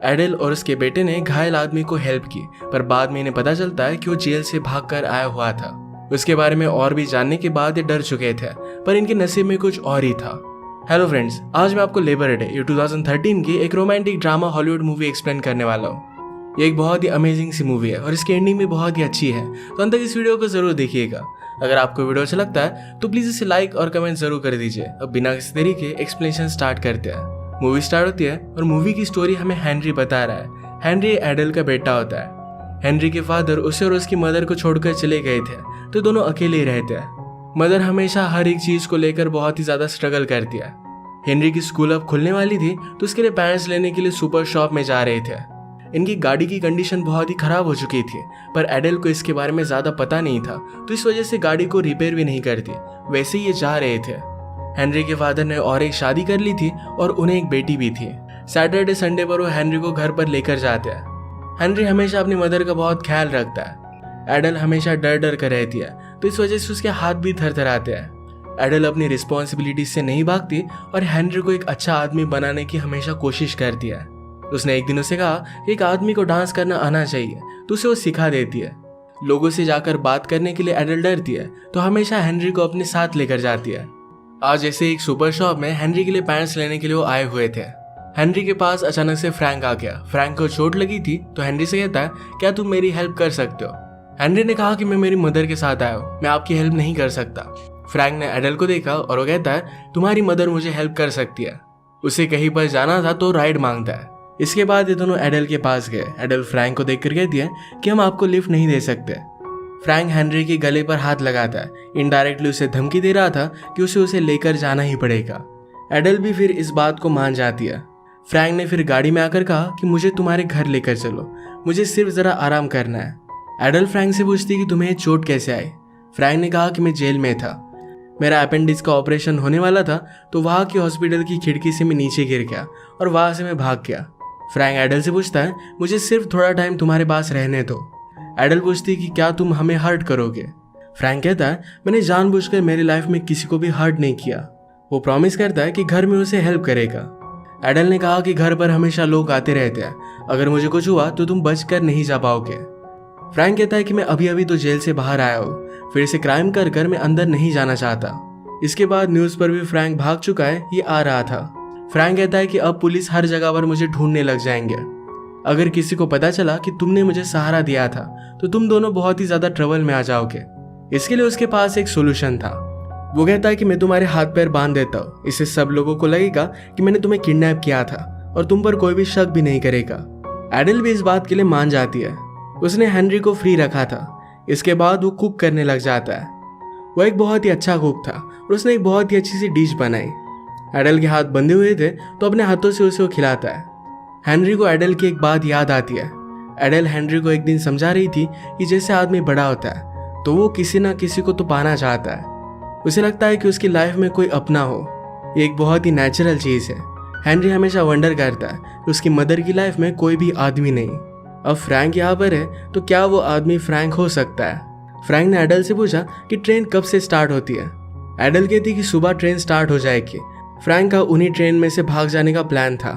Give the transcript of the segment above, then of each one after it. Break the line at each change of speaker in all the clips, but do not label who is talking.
एडल और उसके बेटे ने घायल आदमी को हेल्प की, पर बाद में इन्हें पता चलता है कि वो जेल से भागकर आया हुआ था। उसके बारे में और भी जानने के बाद ये डर चुके थे, पर इनके नसीब में कुछ और ही था। हेलो फ्रेंड्स, आज मैं आपको लेबर डे ये 2013 की एक romantic drama Hollywood movie explain करने वाला हूँ। ये एक बहुत ही अमेजिंग सी मूवी है और इसकी एंडिंग भी बहुत ही अच्छी है, तो अंत तक इस वीडियो को जरूर देखिएगा। अगर आपको वीडियो अच्छा लगता है तो प्लीज इसे लाइक और कमेंट जरूर कर दीजिए। अब बिना किसी तरीके एक्सप्लेनेशन स्टार्ट करते हैं। मूवी स्टार्ट होती है और मूवी की स्टोरी हमें हेनरी बता रहा है। हेनरी एडल का बेटा होता है। हेनरी के फादर उसे और उसकी मदर को छोड़कर चले गए थे, तो दोनों अकेले ही रहते हैं। मदर हमेशा हर एक चीज को लेकर बहुत ही ज्यादा स्ट्रगल करती है। हेनरी की स्कूल अब खुलने वाली थी, तो उसके लिए पैंट्स लेने के लिए सुपर शॉप में जा रहे थे। इनकी गाड़ी की कंडीशन बहुत ही खराब हो चुकी थी, पर एडल को इसके बारे में ज्यादा पता नहीं था, तो इस वजह से गाड़ी को रिपेयर भी नहीं करती। वैसे ही ये जा रहे थे। हेनरी के फादर ने और एक शादी कर ली थी और उन्हें एक बेटी भी थी। सैटरडे संडे पर वो हेनरी को घर पर लेकर जाते हैं। हेनरी हमेशा अपनी मदर का बहुत ख्याल रखता है। एडल हमेशा डर डर कर रहती है, तो इस वजह से उसके हाथ भी थरथराते हैं। एडल अपनी रिस्पॉन्सिबिलिटी से नहीं भागती और हेनरी को एक अच्छा आदमी बनाने की हमेशा कोशिश करती है। उसने एक दिन उसे कहा कि एक आदमी को डांस करना आना चाहिए, तो उसे वो सिखा देती है। लोगों से जाकर बात करने के लिए एडल डरती है, तो हमेशा हेनरी को अपने साथ लेकर जाती है। आज ऐसे एक सुपर शॉप में हेनरी के लिए पैंट्स लेने के लिए वो आए हुए थे। हेनरी के पास अचानक से फ्रैंक आ गया। फ्रैंक को चोट लगी थी, तो हेनरी से कहता है, क्या तुम मेरी हेल्प कर सकते हो? हेनरी ने कहा कि मैं मेरी मदर के साथ आया हूँ, मैं आपकी हेल्प नहीं कर सकता। फ्रैंक ने एडल को देखा और वो कहता है, तुम्हारी मदर मुझे हेल्प कर सकती है। उसे कहीं पर जाना था तो राइड मांगता है। इसके बाद ये दोनों एडल के पास गए। एडल फ्रैंक को देखकर कहती है कि हम आपको लिफ्ट नहीं दे सकते। फ्रैंक हेनरी के गले पर हाथ लगाता है। इनडायरेक्टली उसे धमकी दे रहा था कि उसे लेकर जाना ही पड़ेगा। एडल भी फिर इस बात को मान जाती है। फ्रैंक ने फिर गाड़ी में आकर कहा कि मुझे तुम्हारे घर लेकर चलो, मुझे सिर्फ जरा आराम करना है। एडल फ्रैंक से पूछती कि तुम्हें चोट कैसे आई? फ्रैंक ने कहा कि मैं जेल में था, मेरा अपेंडिक्स का ऑपरेशन होने वाला था, तो वहाँ की हॉस्पिटल की खिड़की से मैं नीचे गिर गया और वहाँ से मैं भाग गया। फ्रैंक एडल से पूछता है, मुझे सिर्फ थोड़ा टाइम तुम्हारे पास रहने दो। एडल पूछती कि क्या तुम हमें हर्ट करोगे? फ्रैंक कहता है, मैंने जानबूझकर मेरी लाइफ में किसी को भी हर्ट नहीं किया। वो प्रॉमिस करता है कि घर में उसे हेल्प करेगा। एडल ने कहा कि घर पर हमेशा लोग आते रहते हैं, अगर मुझे कुछ हुआ तो तुम बचकर नहीं जा पाओगे। फ्रैंक कहता है कि मैं अभी अभी तो जेल से बाहर आया हूँ, फिर से क्राइम कर कर मैं अंदर नहीं जाना चाहता। इसके बाद न्यूज पर भी फ्रैंक भाग चुका है, ये आ रहा था। फ्रैंक कहता है कि अब पुलिस हर जगह पर मुझे ढूंढने लग जाएंगे। अगर किसी को पता चला कि तुमने मुझे सहारा दिया था, तो तुम दोनों बहुत ही ज्यादा ट्रबल में आ जाओगे। इसके लिए उसके पास एक सोल्यूशन था। वो कहता है कि मैं तुम्हारे हाथ पैर बांध देता हूँ, इससे सब लोगों को लगेगा कि मैंने तुम्हें किडनैप किया था और तुम पर कोई भी शक भी नहीं करेगा। एडल भी इस बात के लिए मान जाती है। उसने हेनरी को फ्री रखा था। इसके बाद वो कुक करने लग जाता है। वो एक बहुत ही अच्छा कुक था और उसने एक बहुत ही अच्छी सी डिश बनाई। एडल के हाथ बंधे हुए थे, तो अपने हाथों से उसे वो खिलाता है। हेनरी को एडल की एक बात याद आती है। एडल हेनरी को एक दिन समझा रही थी कि जैसे आदमी बड़ा होता है तो वो किसी ना किसी को तो पाना चाहता है। उसे लगता है कि उसकी लाइफ में कोई अपना हो। ये एक बहुत ही नेचुरल चीज है। हेनरी हमेशा वंडर करता है कि उसकी मदर की लाइफ में कोई भी आदमी नहीं। अब फ्रैंक यहाँ पर है, तो क्या वो आदमी फ्रैंक हो सकता है? फ्रैंक ने एडल से पूछा कि ट्रेन कब से स्टार्ट होती है। एडल कहती कि सुबह ट्रेन स्टार्ट हो जाएगी। फ्रैंक का उन्हीं ट्रेन में से भाग जाने का प्लान था।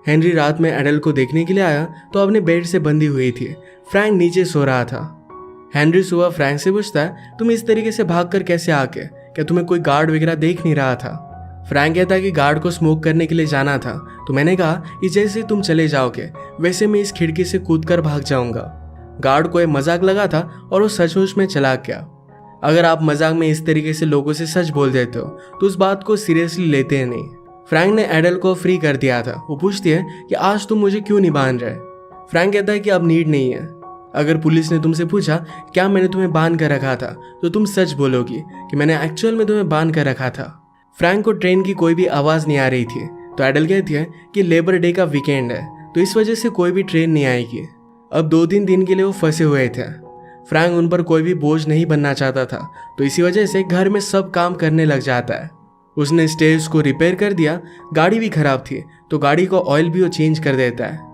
हेनरी रात में एडल को देखने के लिए आया, तो अपने बेड से बंधी हुई थी। फ्रैंक नीचे सो रहा था। हेनरी सुबह फ्रैंक से पूछता है, तुम इस तरीके से भागकर कैसे आके? क्या तुम्हें कोई गार्ड वगैरह देख नहीं रहा था? फ्रैंक कहता है कि गार्ड को स्मोक करने के लिए जाना था, तो मैंने कहा कि जैसे तुम चले जाओगे वैसे मैं इस खिड़की से कूदकर भाग जाऊंगा। गार्ड को यह मजाक लगा था और वो सचमुच में चला गया। अगर आप मजाक में इस तरीके से लोगों से सच बोल देते हो तो उस बात को सीरियसली लेते हैं नहीं। फ्रैंक ने एडल को फ्री कर दिया था। वो पूछती है कि आज तुम मुझे क्यों नहीं बांध रहे? फ्रैंक कहता है कि अब नीड नहीं है। अगर पुलिस ने तुमसे पूछा क्या मैंने तुम्हें बांध कर रखा था, तो तुम सच बोलोगी कि मैंने एक्चुअल में तुम्हें बांध कर रखा था। फ्रैंक को ट्रेन की कोई भी आवाज नहीं आ रही थी, तो एडल कहती है कि लेबर डे का वीकेंड है, तो इस वजह से कोई भी ट्रेन नहीं आएगी। अब 2-3 दिन के लिए वो फंसे हुए थे। फ्रैंक उन पर कोई भी बोझ नहीं बनना चाहता था, तो इसी वजह से घर में सब काम करने लग जाता है। उसने स्टेयर्स को रिपेयर कर दिया। गाड़ी भी खराब थी, तो गाड़ी को ऑयल भी वो चेंज कर देता है।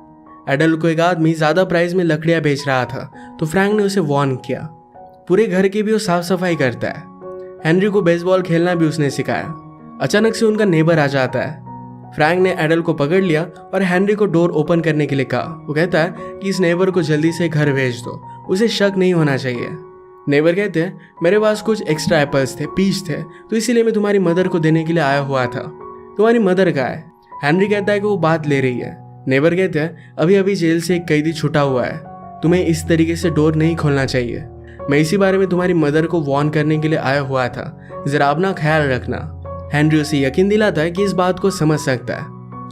एडल को एक आदमी ज्यादा प्राइस में लकड़ियां बेच रहा था, तो फ्रैंक ने उसे वार्न किया। पूरे घर की भी वो साफ सफाई करता है। हेनरी को बेसबॉल खेलना भी उसने सिखाया। अचानक से उनका नेबर आ जाता है। फ्रैंक ने एडल को पकड़ लिया और हेनरी को डोर ओपन करने के लिए कहा। वो कहता है कि इस नेबर को जल्दी से घर भेज दो, उसे शक नहीं होना चाहिए। नेबर कहते हैं मेरे पास कुछ एक्स्ट्रा एप्पल्स थे, पीच थे, तो इसीलिए मैं तुम्हारी मदर को देने के लिए आया हुआ था। तुम्हारी मदर कहाँ है? हेनरी कहता है कि वो बात ले रही है। नेबर कहते हैं अभी अभी जेल से एक कैदी छूटा हुआ है, तुम्हें इस तरीके से डोर नहीं खोलना चाहिए। मैं इसी बारे में तुम्हारी मदर को वार्न करने के लिए आया हुआ था, जरा अपना ख्याल रखना। हेनरी उसे यकीन दिलाता है कि इस बात को समझ सकता है।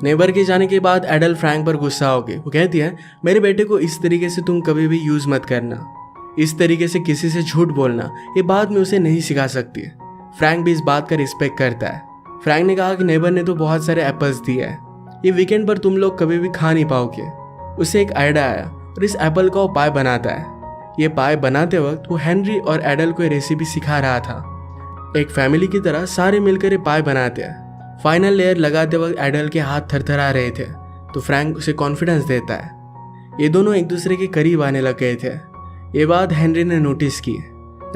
नेबर के जाने के बाद एडल फ्रैंक पर गुस्सा हो गई। वो कहती है मेरे बेटे को इस तरीके से तुम कभी भी यूज मत करना, इस तरीके से किसी से झूठ बोलना, ये बात मैं उसे नहीं सिखा सकती। फ्रैंक भी इस बात का रिस्पेक्ट करता है। फ्रैंक ने कहा कि नेबर ने तो बहुत सारे एप्पल्स दिए हैं, ये वीकेंड पर तुम लोग कभी भी खा नहीं पाओगे। उसे एक आइडिया आया और इस एप्पल का वो पाई बनाता है। ये पाई बनाते वक्त वो हेनरी और एडल को ये रेसिपी सिखा रहा था। एक फैमिली की तरह सारे मिलकर ये पाई बनाते हैं। फाइनल लेयर लगाते वक्त एडल के हाथ थरथरा रहे थे, तो फ्रैंक उसे कॉन्फिडेंस देता है। ये दोनों एक दूसरे के करीब आने लग गए थे। ये बात हेनरी ने नोटिस की।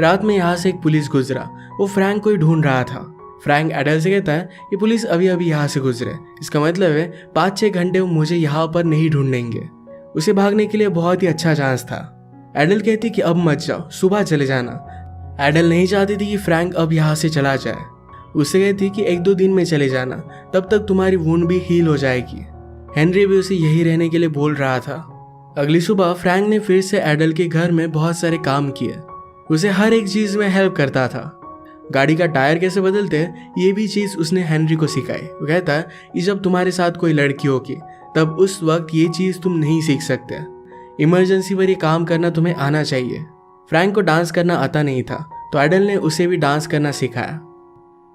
रात में यहाँ से एक पुलिस गुजरा, वो फ्रैंक को ही ढूंढ रहा था। फ्रैंक एडल से कहता है ये पुलिस अभी अभी यहाँ से गुजरे, इसका मतलब है 5-6 घंटे वो मुझे यहाँ पर नहीं ढूंढेंगे। उसे भागने के लिए बहुत ही अच्छा चांस था। एडल कहती कि अब मत जाओ, सुबह चले जाना। एडल नहीं चाहती थी कि फ्रैंक अब यहाँ से चला जाए। उसे कहती कि 1-2 दिन में चले जाना, तब तक तुम्हारी वुंड भी हील हो जाएगी। हेनरी भी उसे यही रहने के लिए बोल रहा था। अगली सुबह फ्रैंक ने फिर से एडल के घर में बहुत सारे काम किए। उसे हर एक चीज में हेल्प करता था। गाड़ी का टायर कैसे बदलते हैं ये भी चीज उसने हेनरी को सिखाई। वो कहता है कि जब तुम्हारे साथ कोई लड़की होगी तब उस वक्त ये चीज तुम नहीं सीख सकते। इमरजेंसी पर ये काम करना तुम्हें आना चाहिए। फ्रैंक को डांस करना आता नहीं था, तो एडल ने उसे भी डांस करना सिखाया।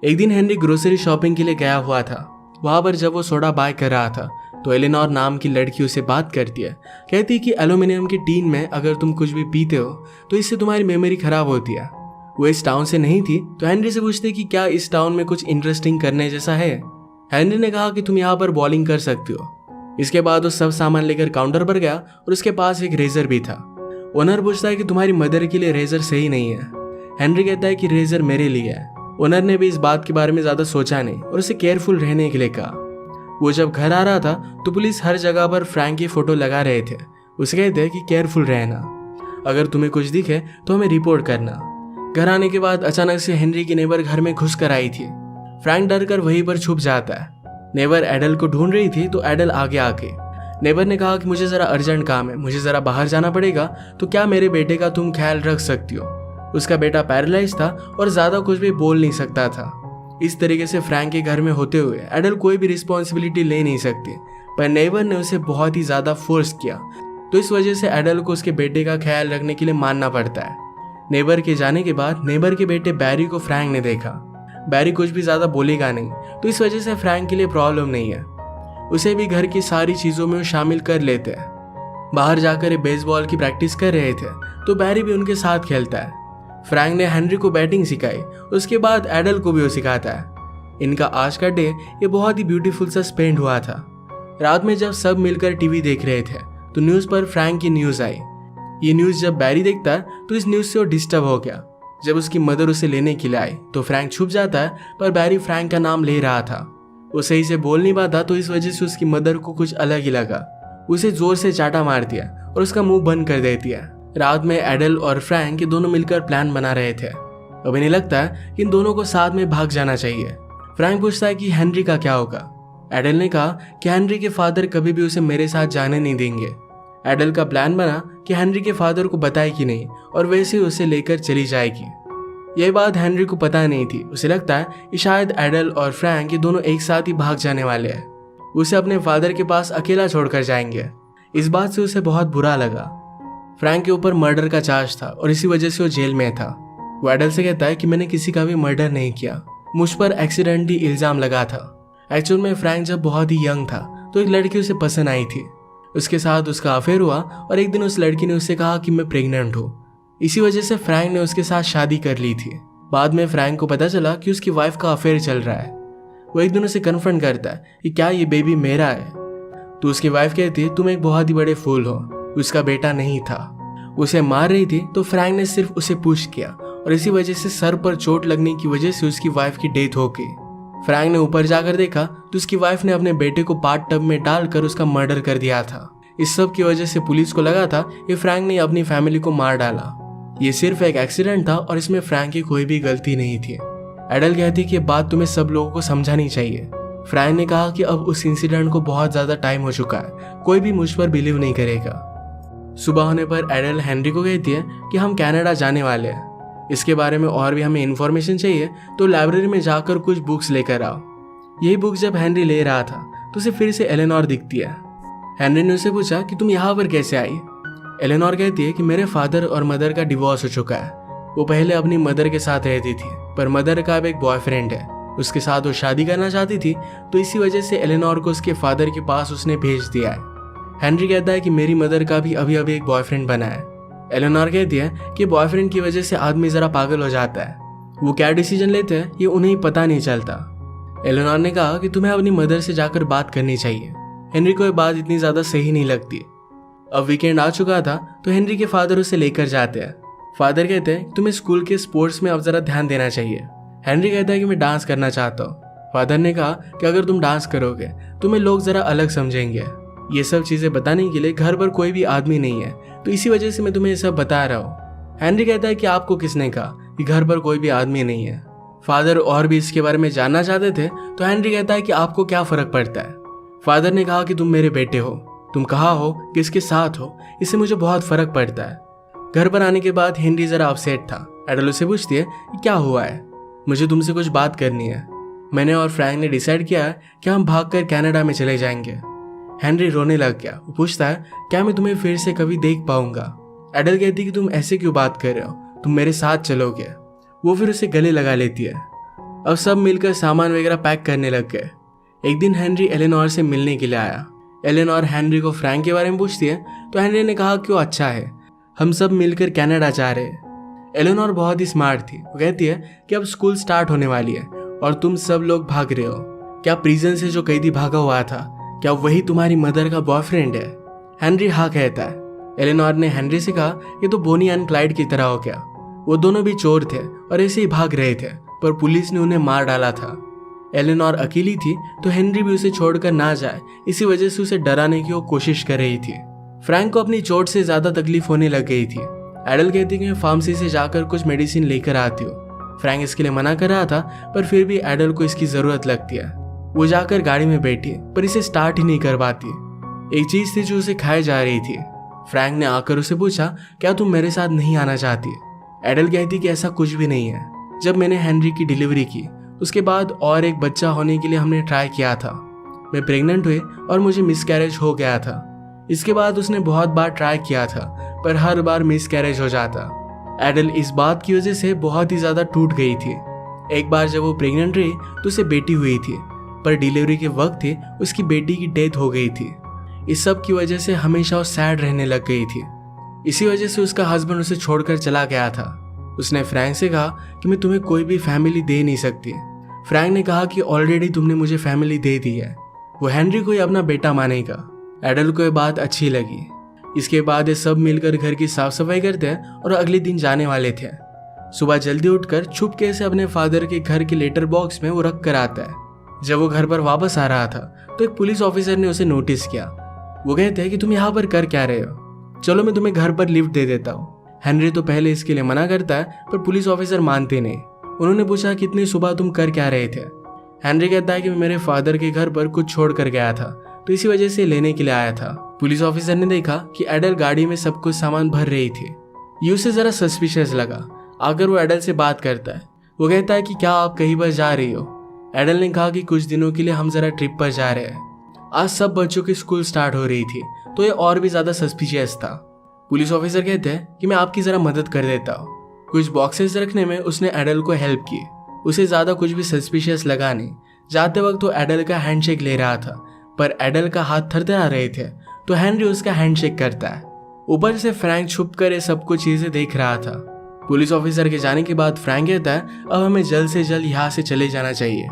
एक दिन हेनरी ग्रोसरी शॉपिंग के लिए गया हुआ था। वहां पर जब वो सोडा बाय कर रहा था तो एलेनोर नाम की लड़की उसे बात करती है। कहती कि एल्यूमिनियम की टीन में अगर तुम कुछ भी पीते हो तो इससे तुम्हारी मेमोरी खराब होती है। वो इस टाउन से नहीं थी, तो हेनरी से पूछते कि क्या इस टाउन में कुछ इंटरेस्टिंग करने जैसा है। हेनरी ने कहा कि तुम यहाँ पर बॉलिंग कर सकती हो। इसके बाद वो सब सामान लेकर काउंटर पर गया और उसके पास एक रेजर भी था। ओनर पूछता है कि तुम्हारी मदर के लिए रेजर सही नहीं है। हेनरी कहता है कि रेजर मेरे लिए है। ओनर ने भी इस बात के बारे में ज्यादा सोचा नहीं और उसे केयरफुल रहने के लिए कहा। वो जब घर आ रहा था तो पुलिस हर जगह पर फ्रैंक की फोटो लगा रहे थे। उसे कहते कि केयरफुल रहना, अगर तुम्हें कुछ दिखे तो हमें रिपोर्ट करना। घर आने के बाद अचानक से हेनरी की नेबर घर में घुस कर आई थी। फ्रैंक डर कर वहीं पर छुप जाता है। नेबर एडल को ढूंढ रही थी तो एडल आगे आके नेबर ने कहा कि मुझे जरा अर्जेंट काम है, मुझे जरा बाहर जाना पड़ेगा, तो क्या मेरे बेटे का तुम ख्याल रख सकती हो। उसका बेटा पैरालाइज था और ज्यादा कुछ भी बोल नहीं सकता था। इस तरीके से फ्रैंक के घर में होते हुए एडल कोई भी रिस्पॉन्सिबिलिटी ले नहीं सकती, पर नेबर ने उसे बहुत ही ज्यादा फोर्स किया, तो इस वजह से एडल को उसके बेटे का ख्याल रखने के लिए मानना पड़ता है। नेबर के जाने के बाद नेबर के बेटे बैरी को फ्रैंक ने देखा। बैरी कुछ भी ज्यादा बोलेगा नहीं, तो इस वजह से फ्रैंक के लिए प्रॉब्लम नहीं है। उसे भी घर की सारी चीजों में शामिल कर लेते हैं। बाहर जाकर बेसबॉल की प्रैक्टिस कर रहे थे तो बैरी भी उनके साथ खेलता है। फ्रैंक ने हेनरी को बैटिंग सिखाई, उसके बाद एडल को भी वो सिखाता है। इनका आज का डे ये बहुत ही ब्यूटीफुल सा स्पेंड हुआ था। रात में जब सब मिलकर टीवी देख रहे थे तो न्यूज पर फ्रैंक की न्यूज आई। ये न्यूज जब बैरी देखता है तो इस न्यूज से वो डिस्टर्ब हो गया। जब उसकी मदर उसे लेने के लिए आई तो फ्रैंक छुप जाता है, पर बैरी फ्रैंक का नाम ले रहा था। वो सही से बोल नहीं पाता, तो इस वजह से उसकी मदर को कुछ अलग ही लगा। उसे जोर से चाटा मारती है और उसका मुंह बंद कर देती है। रात में एडल और फ्रैंक ये दोनों मिलकर प्लान बना रहे थे। अभी नहीं लगता है कि इन दोनों को साथ में भाग जाना चाहिए। फ्रैंक पूछता है कि हेनरी का क्या होगा। एडल ने कहा कि हेनरी के फादर कभी भी उसे मेरे साथ जाने नहीं देंगे। एडल का प्लान बना कि हेनरी के फादर को बताए कि नहीं और वैसे ही उसे लेकर चली जाएगी। यह बात हेनरी को पता नहीं थी। उसे लगता है कि शायद एडल और फ्रैंक ये दोनों एक साथ ही भाग जाने वाले हैं, उसे अपने फादर के पास अकेला छोड़कर जाएंगे। इस बात से उसे बहुत बुरा लगा। फ्रैंक के ऊपर मर्डर का चार्ज था और इसी वजह से वो जेल में था। वो एडल से कहता है कि मैंने किसी का भी मर्डर नहीं किया, मुझ पर एक्सीडेंटली इल्जाम लगा था। एक्चुअल में फ्रैंक जब बहुत ही यंग था तो एक लड़की उसे पसंद आई थी। उसके साथ उसका अफेयर हुआ और एक दिन उस लड़की ने उससे कहा कि मैं प्रेग्नेंट हूँ। इसी वजह से फ्रैंक ने उसके साथ शादी कर ली थी। बाद में फ्रैंक को पता चला कि उसकी वाइफ का अफेयर चल रहा है। वो एक दिन उसे कन्फ्रंट करता है कि क्या ये बेबी मेरा है। तो उसकी वाइफ कहती है तुम एक बहुत ही बड़े फूल हो, उसका बेटा नहीं था। उसे मार रही थी तो फ्रैंक ने सिर्फ उसे पुश किया और इसी वजह से सर पर चोट लगने की वजह से उसकी वाइफ की डेथ हो गई। फ्रैंक ने ऊपर जाकर देखा तो उसकी वाइफ ने अपने बेटे को बाथ टब में डालकर उसका मर्डर कर दिया था। इस सब की वजह से पुलिस को लगा था कि फ्रैंक ने अपनी फैमिली को मार डाला। ये सिर्फ एक एक्सीडेंट था और इसमें फ्रैंक की कोई भी गलती नहीं थी। एडल कहती कि बात तुम्हें सब लोगों को समझानी चाहिए। फ्रैंक ने कहा कि अब उस इंसिडेंट को बहुत ज्यादा टाइम हो चुका है, कोई भी मुझ पर बिलीव नहीं करेगा। सुबह होने पर एडल हेनरी को कहती है कि हम कनाडा जाने वाले हैं, इसके बारे में और भी हमें इन्फॉर्मेशन चाहिए तो लाइब्रेरी में जाकर कुछ बुक्स लेकर आओ। यही बुक जब हेनरी ले रहा था तो उसे फिर से एलेनोर दिखती है। हेनरी ने उसे पूछा कि तुम यहाँ पर कैसे आई। एलेनोर कहती है कि मेरे फादर और मदर का डिवोर्स हो चुका है। वो पहले अपनी मदर के साथ रहती थी, पर मदर का अब एक बॉयफ्रेंड है, उसके साथ वो शादी करना चाहती थी, तो इसी वजह से एलेनोर को उसके फादर के पास उसने भेज दिया है। हेनरी कहता है कि मेरी मदर का भी अभी अभी एक बॉयफ्रेंड बना है। एलेनोर कहती है कि बॉयफ्रेंड की वजह से आदमी जरा पागल हो जाता है, वो क्या डिसीजन लेते हैं ये उन्हें पता नहीं चलता। एलेनोर ने कहा कि तुम्हें अपनी मदर से जाकर बात करनी चाहिए। हेनरी को ये बात इतनी ज्यादा सही नहीं लगती। अब वीकेंड आ चुका था तो हेनरी के फादर उसे लेकर जाते हैं। फादर कहते हैं तुम्हें स्कूल के स्पोर्ट्स में अब जरा ध्यान देना चाहिए। हेनरी कहता है कि मैं डांस करना चाहता हूँ। फादर ने कहा कि अगर तुम डांस करोगे तुम्हें लोग जरा अलग समझेंगे। ये सब चीजें बताने के लिए घर पर कोई भी आदमी नहीं है, तो इसी वजह से मैं तुम्हें ये सब बता रहा हूँ। हेनरी कहता है कि आपको किसने कहा कि घर पर कोई भी आदमी नहीं है। फादर और भी इसके बारे में जानना चाहते थे तो हेनरी कहता है कि आपको क्या फर्क पड़ता है। फादर ने कहा कि तुम मेरे बेटे हो, तुम कहाँ हो, किसके साथ हो, इससे मुझे बहुत फर्क पड़ता है। घर पर आने के बाद हेनरी जरा अपसेट था। एडल उसे पूछती है कि क्या हुआ है। मुझे तुमसे कुछ बात करनी है। मैंने और फ्रैंक ने डिसाइड किया है कि हम भागकर कनाडा में चले जाएंगे। हेनरी रोने लग गया। वो पूछता है क्या मैं तुम्हें फिर से कभी देख पाऊंगा। एडल कहती है कि तुम ऐसे क्यों बात कर रहे हो, तुम मेरे साथ चलोगे। वो फिर उसे गले लगा लेती है। अब सब मिलकर सामान वगैरह पैक करने लग गए। एक दिन हेनरी एलेनोर से मिलने के लिए आया। एलेनोर हेनरी को फ्रैंक के बारे में पूछती है तो हेनरी ने कहा कि वो अच्छा है, हम सब मिलकर कनाडा जा रहे हैं। एलेनोर बहुत ही स्मार्ट थी। वो कहती है कि अब स्कूल स्टार्ट होने वाली है और तुम सब लोग भाग रहे हो। क्या प्रिजन से जो कैदी भागा हुआ था, क्या वही तुम्हारी मदर का बॉयफ्रेंड है। हेनरी हाँ कहता है। एलेनोर ने हेनरी से कहा ये तो बोनी एंड क्लाइड की तरह हो गया, वो दोनों भी चोर थे और ऐसे ही भाग रहे थे, पर पुलिस ने उन्हें मार डाला था। एलेनोर अकेली थी तो हेनरी भी उसे छोड़कर ना जाए, इसी वजह से उसे डराने की वो कोशिश कर रही थी। फ्रैंक को अपनी चोट से ज्यादा तकलीफ होने लग गई थी। एडल कहती कि मैं फार्मेसी से जाकर कुछ मेडिसिन लेकर आती हूँ। फ्रैंक इसके लिए मना कर रहा था, पर फिर भी एडल को इसकी जरूरत लगती है। वो जाकर गाड़ी में बैठी पर इसे स्टार्ट ही नहीं कर पाती। एक चीज थी जो उसे खाए जा रही थी। फ्रैंक ने आकर उसे पूछा क्या तुम मेरे साथ नहीं आना चाहती। एडल कहती कि ऐसा कुछ भी नहीं है। जब मैंने हेनरी की डिलीवरी की उसके बाद और एक बच्चा होने के लिए हमने ट्राई किया था। मैं प्रेग्नेंट हुई और मुझे मिसकैरेज हो गया था। इसके बाद उसने बहुत बार ट्राई किया था पर हर बार मिसकैरेज हो जाता। एडल इस बात की वजह से बहुत ही ज्यादा टूट गई थी। एक बार जब वो प्रेग्नेंट रही तो उसे बेटी हुई थी, पर डिलीवरी के वक्त ही उसकी बेटी की डेथ हो गई थी। इस सब की वजह से हमेशा वो सैड रहने लग गई थी। इसी वजह से उसका हस्बैंड उसे छोड़कर चला गया था। उसने फ्रैंक से कहा कि मैं तुम्हें कोई भी फैमिली दे नहीं सकती। फ्रैंक ने कहा कि ऑलरेडी तुमने मुझे फैमिली दे दी है, वो हेनरी को ही अपना बेटा मानेगा। एडल को ये बात अच्छी लगी। इसके बाद ये सब मिलकर घर की साफ सफाई करते हैं और अगले दिन जाने वाले थे। सुबह जल्दी उठकर चुपके से अपने फादर के घर के लेटर बॉक्स में वो रख कर आता है। जब वो घर पर वापस आ रहा था तो एक पुलिस ऑफिसर ने उसे नोटिस किया। वो कहते हैं कि तुम यहाँ पर कर क्या रहे हो, चलो मैं तुम्हें घर पर लिफ्ट दे देता हूँ। हेनरी तो पहले इसके लिए मना करता है, पर पुलिस ऑफिसर मानते नहीं। उन्होंने पूछा कितनी सुबह तुम कर क्या रहे थे। हेनरी कहता है कि मैं मेरे फादर के घर पर कुछ छोड़ कर गया था, तो इसी वजह से लेने के लिए आया था। पुलिस ऑफिसर ने देखा कि एडल गाड़ी में सब कुछ सामान भर रही थी। ये उसे जरा सस्पिशियस लगा। आकर वो एडल से बात करता है। वो कहता है कि क्या आप कहीं पर जा रही हो। एडल ने कहा कि कुछ दिनों के लिए हम जरा ट्रिप पर जा रहे हैं। आज सब बच्चों की स्कूल स्टार्ट हो रही थी, तो ये और भी ज्यादा सस्पिशियस था। पुलिस ऑफिसर कहते हैं कि मैं आपकी जरा मदद कर देता हूँ। कुछ बॉक्सेस रखने में उसने एडल को हेल्प की। उसे ज्यादा कुछ भी सस्पिशियस लगा नहीं। जाते वक्त वो एडल का हैंडशेक ले रहा था, पर एडल का हाथ थरथरा रहे थे, तो हेनरी उसका हैंडशेक करता है। ऊपर से फ्रैंक छुप कर ये सब कुछ चीजें देख रहा था। पुलिस ऑफिसर के जाने के बाद फ्रैंक कहता है अब हमें जल्द से जल्द यहाँ से चले जाना चाहिए।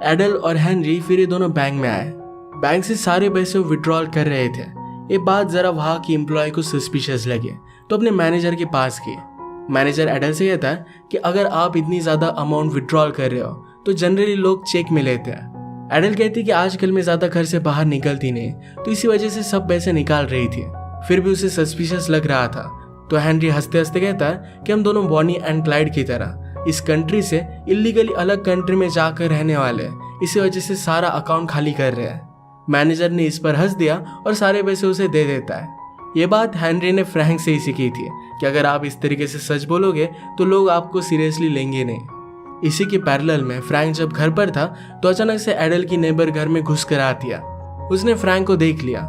एडल और हेनरी फिर ये दोनों बैंक में आए। बैंक से सारे पैसे विड्रॉल कर रहे थे। ये बात जरा वहाँ की एम्प्लॉय को सस्पिशियस लगे, तो अपने मैनेजर के पास गए। मैनेजर एडल से कहता है कि अगर आप इतनी ज्यादा अमाउंट विड्रॉल कर रहे हो तो जनरली लोग चेक में लेते हैं। एडल कहती कि आजकल मैं ज्यादा घर से बाहर निकलती नहीं, तो इसी वजह से सब पैसे निकाल रही थी। फिर भी उसे सस्पिशियस लग रहा था। तो हेनरी हंसते हंसते कहता है कि हम दोनों बॉनी एंड क्लाइड की तरह इस कंट्री से इलीगली अलग कंट्री में जाकर रहने वाले हैं, इसी वजह से सारा अकाउंट खाली कर रहे हैं। मैनेजर ने इस पर हंस दिया और सारे पैसे उसे दे देता है। ये बात हेनरी ने फ्रैंक से ही सीखी थी कि अगर आप इस तरीके से सच बोलोगे तो लोग आपको सीरियसली लेंगे नहीं। इसी के पैरेलल में फ्रैंक जब घर पर था तो अचानक से एडल की नेबर घर में घुस कर आती है। उसने फ्रैंक को देख लिया।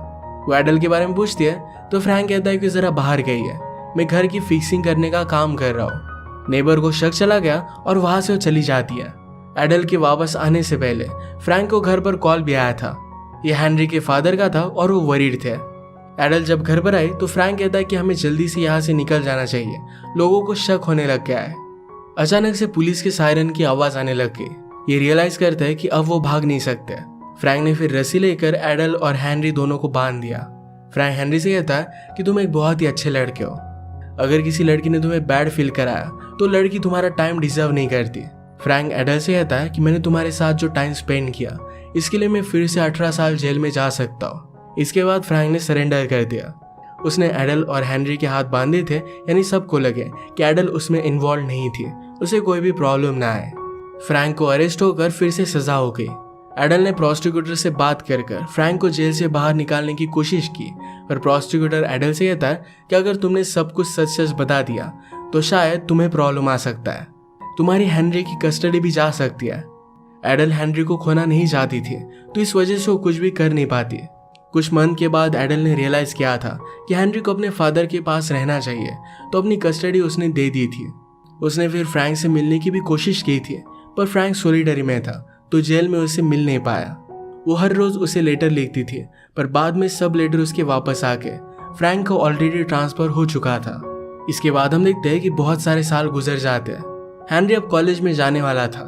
वो एडल के बारे में पूछती है तो फ्रैंक कहता है कि जरा बाहर गई है, मैं घर की फिक्सिंग करने का काम कर रहा हूँ। नेबर को शक चला गया और वहां से वो चली जाती है। एडल के वापस आने से पहले फ्रैंक को घर पर कॉल भी आया था। यह हेनरी के फादर का था और वो वरीड थे। एडल जब घर पर आई तो फ्रैंक कहता है कि हमें जल्दी से यहाँ से निकल जाना चाहिए, लोगों को शक होने लग गया है। अचानक से पुलिस के सायरन की आवाज आने लग गई। ये रियलाइज करता है कि अब वो भाग नहीं सकते। फ्रैंक ने फिर रस्सी लेकर एडल और हेनरी दोनों को बांध दिया। फ्रैंक हेनरी से कहता है कि तुम एक बहुत ही अच्छे लड़के हो। अगर किसी लड़की ने तुम्हें बैड फील कराया तो लड़की तुम्हारा टाइम डिजर्व नहीं करती। फ्रैंक एडल से कहता है कि मैंने तुम्हारे साथ जो टाइम स्पेंड किया इसके लिए मैं फिर से 18 साल जेल में जा सकता हूँ। इसके बाद फ्रैंक ने सरेंडर कर दिया। उसने एडल और हेनरी के हाथ बांधे थे, यानी सबको लगे कि एडल उसमें इन्वॉल्व नहीं थी, उसे कोई भी प्रॉब्लम ना आए। फ्रैंक को अरेस्ट होकर फिर से सजा हो गई। एडल ने प्रोस्टिक्यूटर से बात कर फ्रैंक को जेल से बाहर निकालने की कोशिश की, पर प्रोस्टिक्यूटर एडल से कहता है कि अगर तुमने सब कुछ सच सच बता दिया तो शायद तुम्हें प्रॉब्लम आ सकता है, तुम्हारी हेनरी की कस्टडी भी जा सकती है। एडल हेनरी को खोना नहीं चाहती थी, तो इस वजह से वो कुछ भी कर नहीं पाती। कुछ मंथ के बाद एडल ने रियलाइज किया था कि हेनरी को अपने फादर के पास रहना चाहिए, तो अपनी कस्टडी उसने दे दी थी। उसने फिर फ्रैंक से मिलने की भी कोशिश की थी, पर फ्रैंक सॉलिटरी में था तो जेल में उसे मिल नहीं पाया। वो हर रोज उसे लेटर लिखती थी, पर बाद में सब लेटर उसके वापस आके फ्रैंक को ऑलरेडी ट्रांसफर हो चुका था। इसके बाद हम देखते हैं कि बहुत सारे साल गुजर जाते हैं। हेनरी अब कॉलेज में जाने वाला था।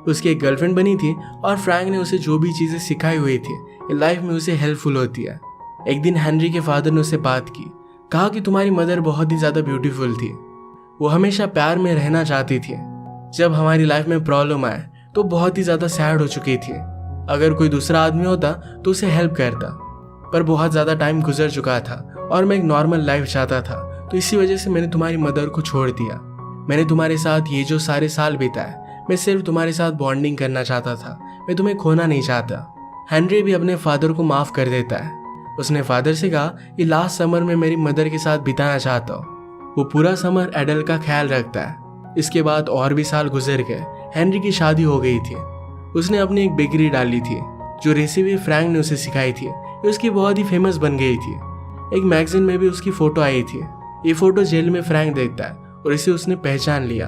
उसकी एक गर्लफ्रेंड बनी थी और फ्रैंक ने उसे जो भी चीजें सिखाई हुई थी लाइफ में उसे हेल्पफुल होती है। एक दिन हेनरी के फादर ने उससे बात की, कहा कि तुम्हारी मदर बहुत ही ज्यादा ब्यूटीफुल थी, वो हमेशा प्यार में रहना चाहती थी। जब हमारी लाइफ में प्रॉब्लम आए तो बहुत ही ज्यादा सैड हो चुकी थी। अगर कोई दूसरा आदमी होता तो उसे हेल्प करता, पर बहुत ज्यादा टाइम गुजर चुका था और मैं एक नॉर्मल लाइफ चाहता था, तो इसी वजह से मैंने तुम्हारी मदर को छोड़ दिया। मैंने तुम्हारे साथ ये जो सारे साल बिताए, मैं सिर्फ तुम्हारे साथ बॉन्डिंग करना चाहता था, मैं तुम्हें खोना नहीं चाहता। हेनरी भी अपने फादर को माफ कर देता है। उसने फादर से कहा कि लास्ट समर में मेरी मदर के साथ बिताना चाहता हूँ। वो पूरा समर एडल का ख्याल रखता है। इसके बाद और भी साल गुजर गए। हेनरी की शादी हो गई थी। उसने अपनी एक बेकरी डाली थी, जो रेसिपी फ्रैंक ने उसे सिखाई थी, उसकी बहुत ही फेमस बन गई थी। एक मैगजीन में भी उसकी फोटो आई थी। ये फोटो जेल में फ्रैंक देखता है और इसे उसने पहचान लिया।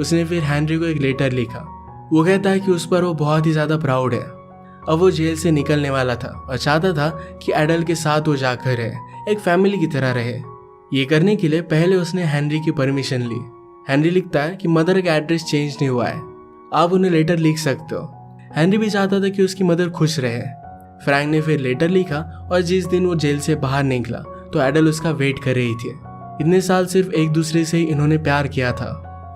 उसने फिर हेनरी को एक लेटर लिखा। वो कहता है कि उस पर वो बहुत ही ज्यादा प्राउड है। अब वो जेल से निकलने वाला था और चाहता था कि एडल के साथ वो जाकर रहे, एक फैमिली की तरह रहे। ये करने के लिए पहले उसने हेनरी की परमिशन ली। हेनरी लिखता है कि मदर का एड्रेस चेंज नहीं हुआ है, आप उन्हें लेटर लिख सकते हो। हेनरी भी चाहता था कि उसकी मदर खुश रहे। फ्रैंक ने फिर लेटर लिखा और जिस दिन वो जेल से बाहर निकला तो एडल उसका वेट कर रही थी। इतने साल सिर्फ एक दूसरे से ही इन्होंने प्यार किया था,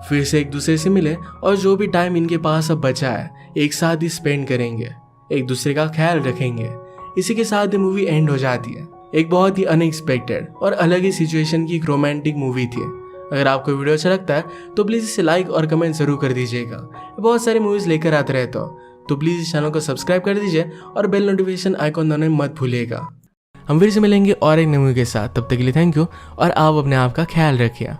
फिर से एक दूसरे से मिले और जो भी टाइम इनके पास अब बचा है एक साथ ही स्पेंड करेंगे, एक दूसरे का ख्याल रखेंगे। इसी के साथ ये मूवी एंड हो जाती है। एक बहुत ही अनएक्सपेक्टेड और अलग ही सिचुएशन की एक रोमांटिक मूवी थी। अगर आपको वीडियो अच्छा लगता है तो प्लीज़ इसे लाइक और कमेंट जरूर कर दीजिएगा। बहुत सारी मूवीज़ लेकर आते रहता हूँ, तो प्लीज़ इस चैनल को सब्सक्राइब कर दीजिए और बेल नोटिफिकेशन आइकॉन दबाना मत भूलिएगा। हम फिर से मिलेंगे और एक नई मूवी के साथ। तब तक के लिए थैंक यू और आप अपने आप का ख्याल रखिए।